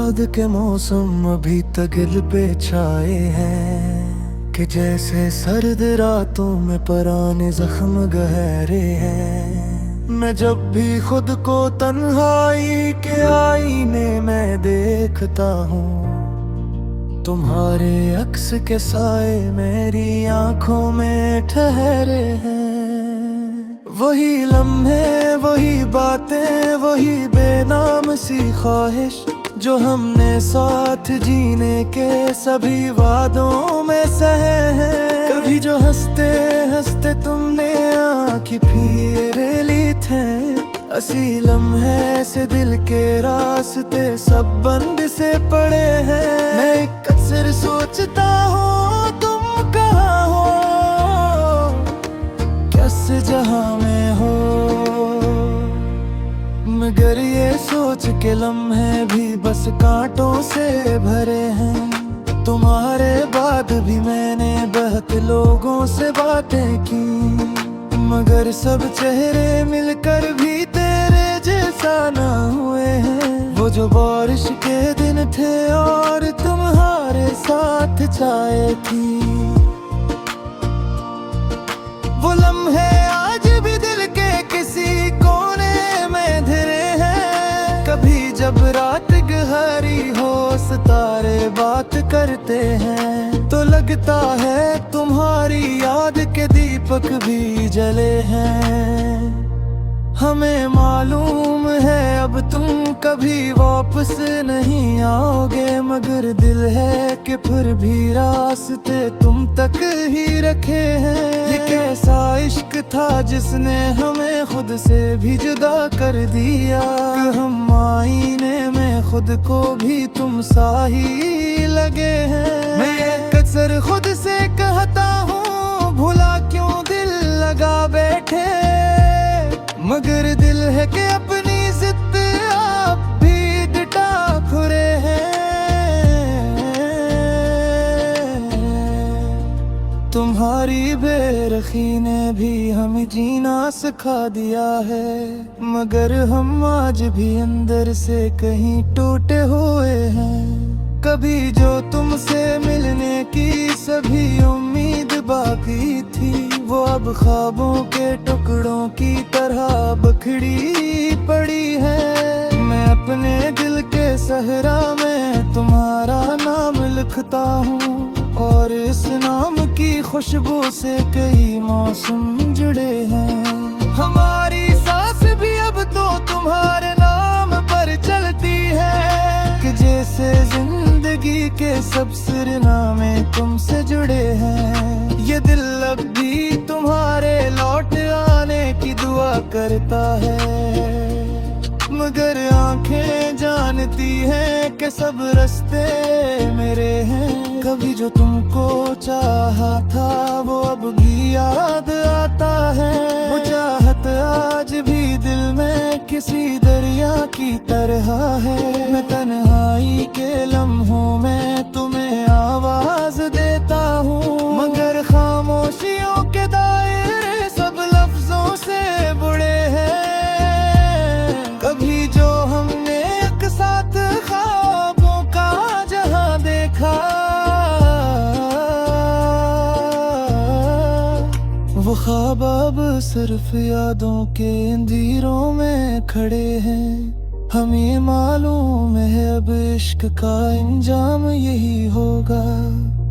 याद के मौसम अभी तक दिल पे छाए हैं कि जैसे सर्द रातों में पराने जख्म गहरे हैं। मैं जब भी खुद को तन्हाई के आईने में देखता हूँ, तुम्हारे अक्स के साए मेरी आंखों में ठहरे हैं। वही लम्हे, वही बातें, वही बेनाम सी ख्वाहिश जो हमने साथ जीने के सभी वादों में सहे हैं। कभी जो हंसते हंसते तुमने आँखें फिर ली थे, असी लम्हे से दिल के रास्ते सब बंद से पड़े हैं। मैं अक्सर सोचता हूँ तुम कहाँ हो, किस जहां में हो, मगर ये सोच के लम्हे भी बस कांटों से भरे हैं। तुम्हारे बाद भी मैंने बहुत लोगों से बातें की, मगर सब चेहरे मिलकर भी तेरे जैसा ना हुए हैं। वो जो बारिश के दिन थे और तुम्हारे साथ छाए थी, वो लम्हे आज भी दिल के किसी कोने में धरे हैं। कभी जब रात गहरी हो सितारे बात करते हैं, तो लगता है तुम्हारी याद के दीपक भी जले हैं। हमें मालूम है अब तुम कभी वापस नहीं आओगे, मगर दिल है कि फिर भी रास्ते तुम तक ही रखे हैं। ये कैसा इश्क था जिसने हमें खुद से भी जुदा कर दिया, कि हम आईने में खुद को भी तुम सा ही लगे हैं। मैं अक्सर खुद से कहता हूँ भुला क्यों दिल लगा बैठे, मगर दिल है कि अपनी जिद आप भी डटा खुरे हैं। तुम्हारी बेरखी ने भी हमें जीना सिखा दिया है, मगर हम आज भी अंदर से कहीं टूटे हुए हैं। कभी जो तुमसे मिलने की सभी उम्मीद बाकी थी, वो अब ख्वाबों के टुकड़ों की तरह बखड़ी पड़ी है। मैं अपने दिल के सहरा में तुम्हारा नाम लिखता हूँ, और इस नाम की खुशबू से कई मौसम जुड़े हैं। हमारी सांस भी अब तो तुम्हारे नाम पर चलती है, कि जैसे जिंदगी के सब सिरनामे तुमसे जुड़े हैं। ये दिल अब भी तुम्हारे लौट आने की दुआ करता है, मगर आंखें जानती हैं कि सब रास्ते मेरे हैं। कभी जो तुमको चाहा था वो अब भी याद आता है, वो चाहत आज भी दिल में किसी दरिया की तरह है। मैं तन्हाई के लम्हों में तुम्हें आवाज देता हूँ, मगर खामोशियों के दायरे सब लफ्जों से बुड़े हैं। कभी जो हमने एक साथ ख्वाबों का जहां देखा, वो ख्वाब अब सिर्फ यादों के अंधेरों में खड़े हैं। हमें मालूम है अब इश्क का इंजाम यही होगा,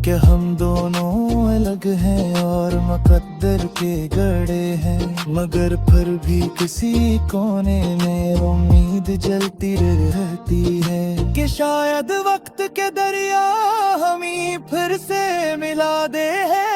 कि हम दोनों अलग हैं और मुकद्दर के गड़े हैं। मगर फिर भी किसी कोने में उम्मीद जलती रहती है, कि शायद वक्त के दरिया हमें फिर से मिला दे है।